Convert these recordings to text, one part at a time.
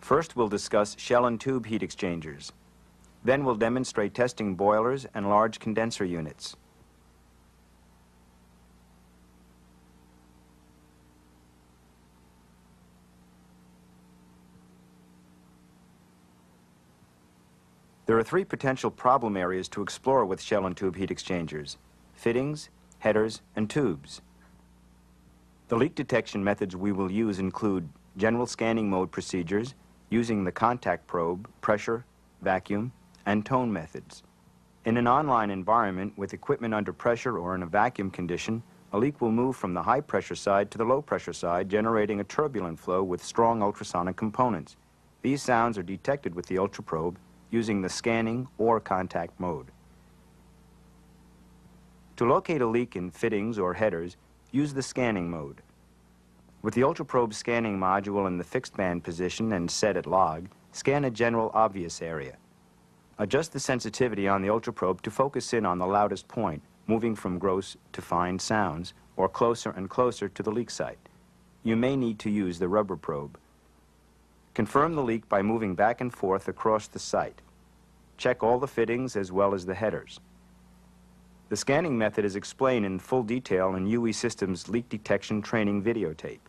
First, we'll discuss shell and tube heat exchangers. Then we'll demonstrate testing boilers and large condenser units. There are three potential problem areas to explore with shell and tube heat exchangers: fittings, headers, and tubes. The leak detection methods we will use include general scanning mode procedures using the contact probe, pressure, vacuum, and tone methods. In an online environment with equipment under pressure or in a vacuum condition, a leak will move from the high pressure side to the low pressure side, generating a turbulent flow with strong ultrasonic components. These sounds are detected with the ultraprobe using the scanning or contact mode. To locate a leak in fittings or headers, use the scanning mode. With the ultraprobe scanning module in the fixed band position and set at log, scan a general obvious area. Adjust the sensitivity on the ultraprobe to focus in on the loudest point, moving from gross to fine sounds, or closer and closer to the leak site. You may need to use the rubber probe. Confirm the leak by moving back and forth across the site. Check all the fittings as well as the headers. The scanning method is explained in full detail in UE Systems leak detection training videotape.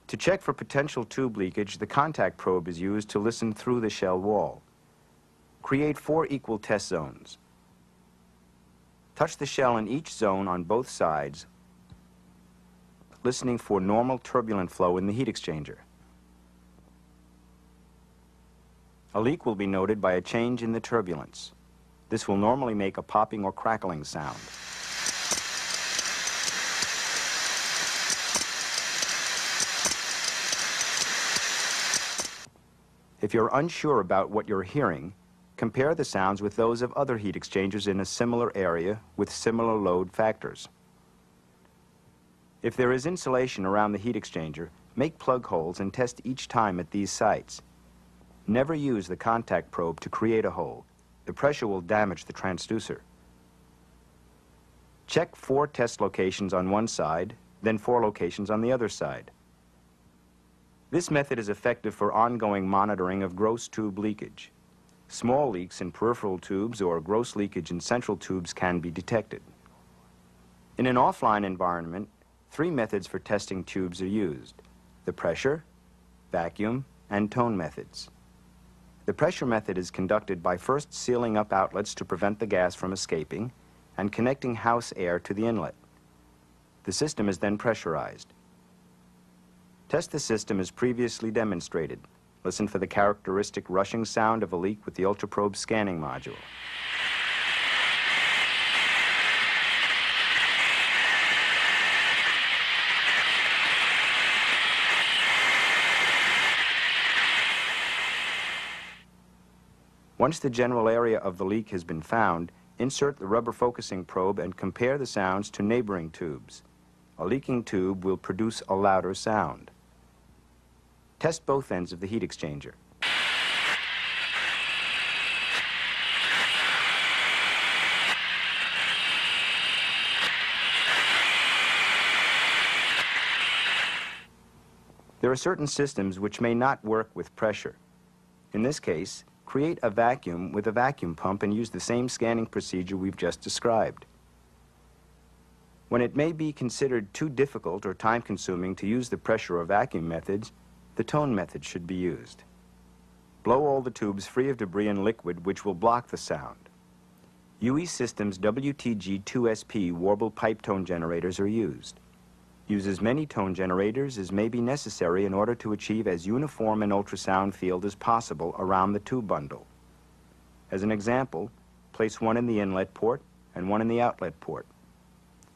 To check for potential tube leakage, the contact probe is used to listen through the shell wall. Create 4 equal test zones. Touch the shell in each zone on both sides, listening for normal turbulent flow in the heat exchanger. A leak will be noted by a change in the turbulence. This will normally make a popping or crackling sound. If you're unsure about what you're hearing, compare the sounds with those of other heat exchangers in a similar area with similar load factors. If there is insulation around the heat exchanger, make plug holes and test each time at these sites. Never use the contact probe to create a hole. The pressure will damage the transducer. Check 4 test locations on one side, then 4 locations on the other side. This method is effective for ongoing monitoring of gross tube leakage. Small leaks in peripheral tubes or gross leakage in central tubes can be detected. In an offline environment, 3 methods for testing tubes are used: the pressure, vacuum, and tone methods. The pressure method is conducted by first sealing up outlets to prevent the gas from escaping and connecting house air to the inlet. The system is then pressurized. Test the system as previously demonstrated. Listen for the characteristic rushing sound of a leak with the ultraprobe scanning module. Once the general area of the leak has been found, insert the rubber focusing probe and compare the sounds to neighboring tubes. A leaking tube will produce a louder sound. Test both ends of the heat exchanger. There are certain systems which may not work with pressure. In this case, create a vacuum with a vacuum pump and use the same scanning procedure we've just described. When it may be considered too difficult or time-consuming to use the pressure or vacuum methods, the tone method should be used. Blow all the tubes free of debris and liquid, which will block the sound. UE Systems WTG-2SP warble pipe tone generators are used. Use as many tone generators as may be necessary in order to achieve as uniform an ultrasound field as possible around the tube bundle. As an example, place one in the inlet port and one in the outlet port.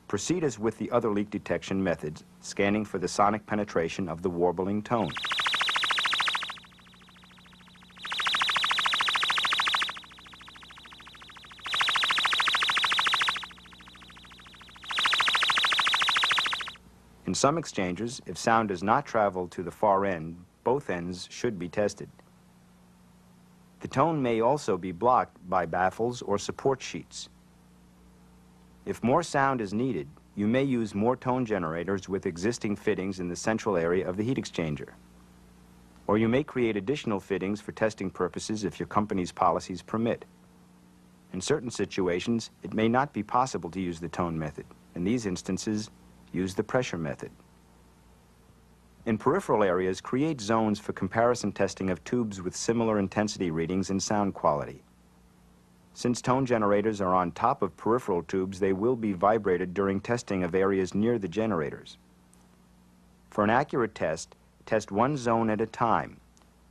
Proceed as with the other leak detection methods, scanning for the sonic penetration of the warbling tone. In some exchangers, if sound does not travel to the far end, both ends should be tested. The tone may also be blocked by baffles or support sheets. If more sound is needed, you may use more tone generators with existing fittings in the central area of the heat exchanger. Or you may create additional fittings for testing purposes if your company's policies permit. In certain situations, it may not be possible to use the tone method. In these instances, use the pressure method. In peripheral areas, create zones for comparison testing of tubes with similar intensity readings and sound quality. Since tone generators are on top of peripheral tubes, they will be vibrated during testing of areas near the generators. For an accurate test, test one zone at a time.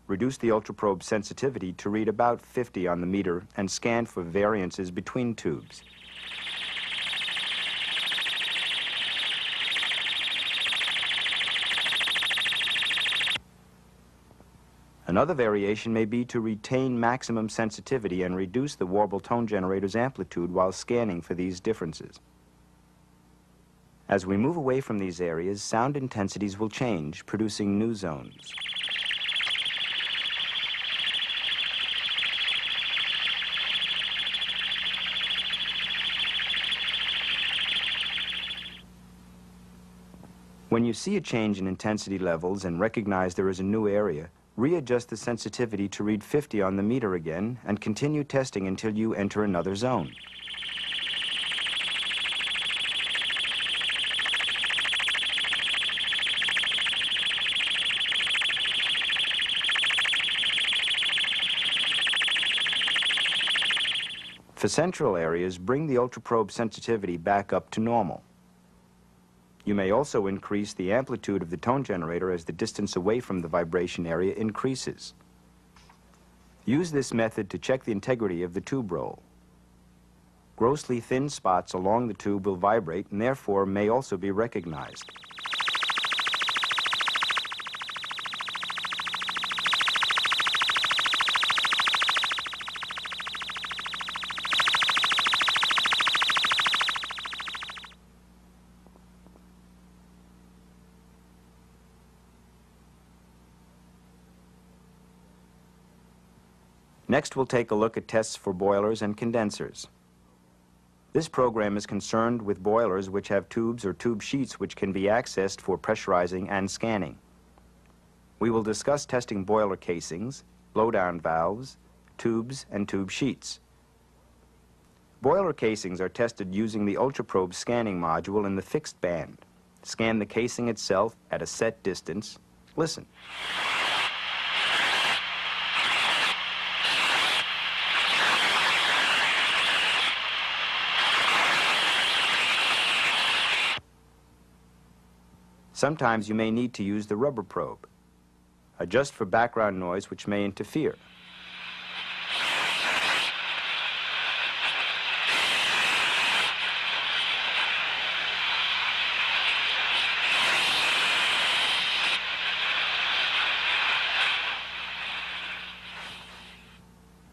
Reduce the ultraprobe sensitivity to read about 50 on the meter and scan for variances between tubes. Another variation may be to retain maximum sensitivity and reduce the warble tone generator's amplitude while scanning for these differences. As we move away from these areas, sound intensities will change, producing new zones. When you see a change in intensity levels and recognize there is a new area, readjust the sensitivity to read 50 on the meter again and continue testing until you enter another zone. For central areas, bring the ultraprobe sensitivity back up to normal. You may also increase the amplitude of the tone generator as the distance away from the vibration area increases. Use this method to check the integrity of the tube roll. Grossly thin spots along the tube will vibrate and therefore may also be recognized. Next, we'll take a look at tests for boilers and condensers. This program is concerned with boilers which have tubes or tube sheets which can be accessed for pressurizing and scanning. We will discuss testing boiler casings, blowdown valves, tubes, and tube sheets. Boiler casings are tested using the ultraprobe scanning module in the fixed band. Scan the casing itself at a set distance. Listen. Sometimes you may need to use the rubber probe. Adjust for background noise which may interfere.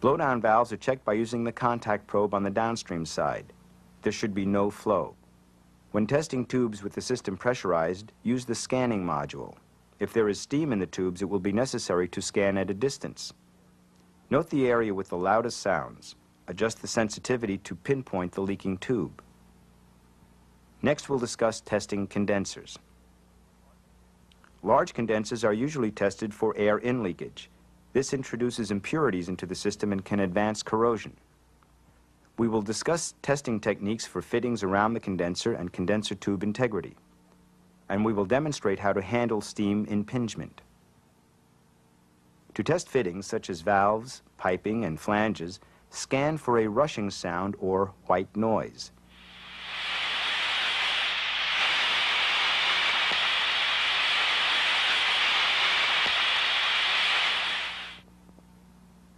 Blowdown valves are checked by using the contact probe on the downstream side. There should be no flow. When testing tubes with the system pressurized, use the scanning module. If there is steam in the tubes, it will be necessary to scan at a distance. Note the area with the loudest sounds. Adjust the sensitivity to pinpoint the leaking tube. Next, we'll discuss testing condensers. Large condensers are usually tested for air in leakage. This introduces impurities into the system and can advance corrosion. We will discuss testing techniques for fittings around the condenser and condenser tube integrity. And we will demonstrate how to handle steam impingement. To test fittings such as valves, piping, and flanges, scan for a rushing sound or white noise.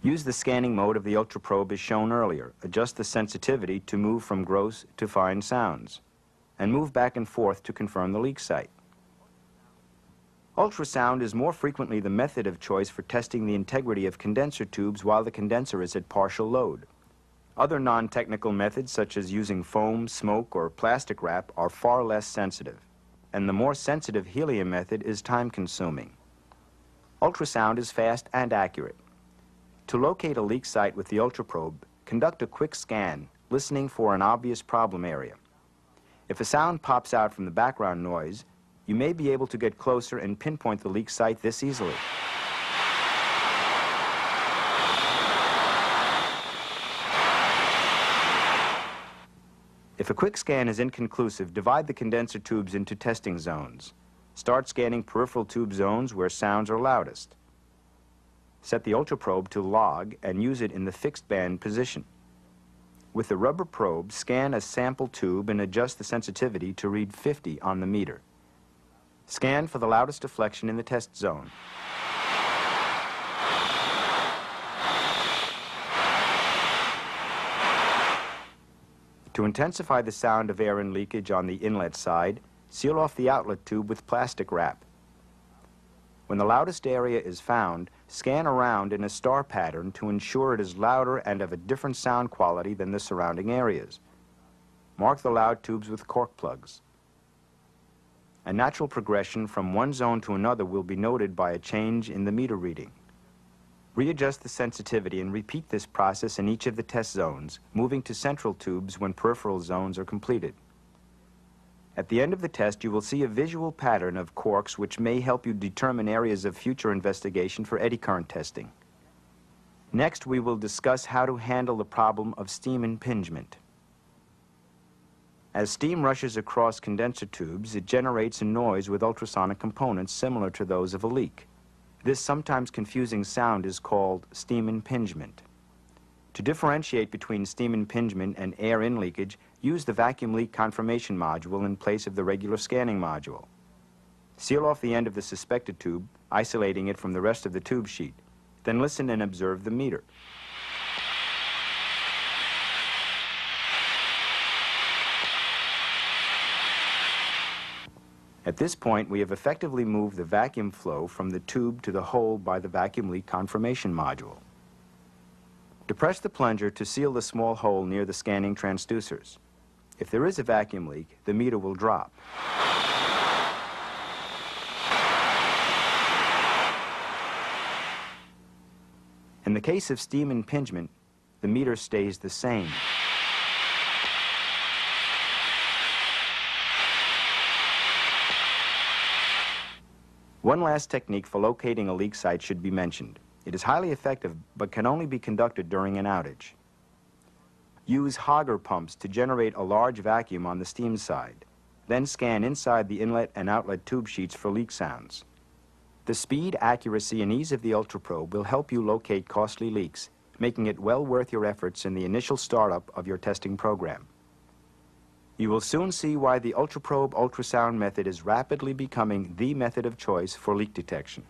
Use the scanning mode of the ultraprobe as shown earlier. Adjust the sensitivity to move from gross to fine sounds, and move back and forth to confirm the leak site. Ultrasound is more frequently the method of choice for testing the integrity of condenser tubes while the condenser is at partial load. Other non-technical methods, such as using foam, smoke, or plastic wrap, are far less sensitive, and the more sensitive helium method is time-consuming. Ultrasound is fast and accurate. To locate a leak site with the ultraprobe, conduct a quick scan, listening for an obvious problem area. If a sound pops out from the background noise, you may be able to get closer and pinpoint the leak site this easily. If a quick scan is inconclusive, divide the condenser tubes into testing zones. Start scanning peripheral tube zones where sounds are loudest. Set the ultraprobe to log and use it in the fixed band position. With the rubber probe, scan a sample tube and adjust the sensitivity to read 50 on the meter. Scan for the loudest deflection in the test zone. To intensify the sound of air and leakage on the inlet side, seal off the outlet tube with plastic wrap. When the loudest area is found, scan around in a star pattern to ensure it is louder and of a different sound quality than the surrounding areas. Mark the loud tubes with cork plugs. A natural progression from one zone to another will be noted by a change in the meter reading. Readjust the sensitivity and repeat this process in each of the test zones, moving to central tubes when peripheral zones are completed. At the end of the test, you will see a visual pattern of corks which may help you determine areas of future investigation for eddy current testing. Next, we will discuss how to handle the problem of steam impingement. As steam rushes across condenser tubes, it generates a noise with ultrasonic components similar to those of a leak. This sometimes confusing sound is called steam impingement. To differentiate between steam impingement and air in leakage, use the vacuum leak confirmation module in place of the regular scanning module. Seal off the end of the suspected tube, isolating it from the rest of the tube sheet. Then listen and observe the meter. At this point, we have effectively moved the vacuum flow from the tube to the hole by the vacuum leak confirmation module. Depress the plunger to seal the small hole near the scanning transducers. If there is a vacuum leak, the meter will drop. In the case of steam impingement, the meter stays the same. One last technique for locating a leak site should be mentioned. It is highly effective, but can only be conducted during an outage. Use Hogger pumps to generate a large vacuum on the steam side. Then scan inside the inlet and outlet tube sheets for leak sounds. The speed, accuracy, and ease of the ultraprobe will help you locate costly leaks, making it well worth your efforts in the initial startup of your testing program. You will soon see why the ultraprobe ultrasound method is rapidly becoming the method of choice for leak detection.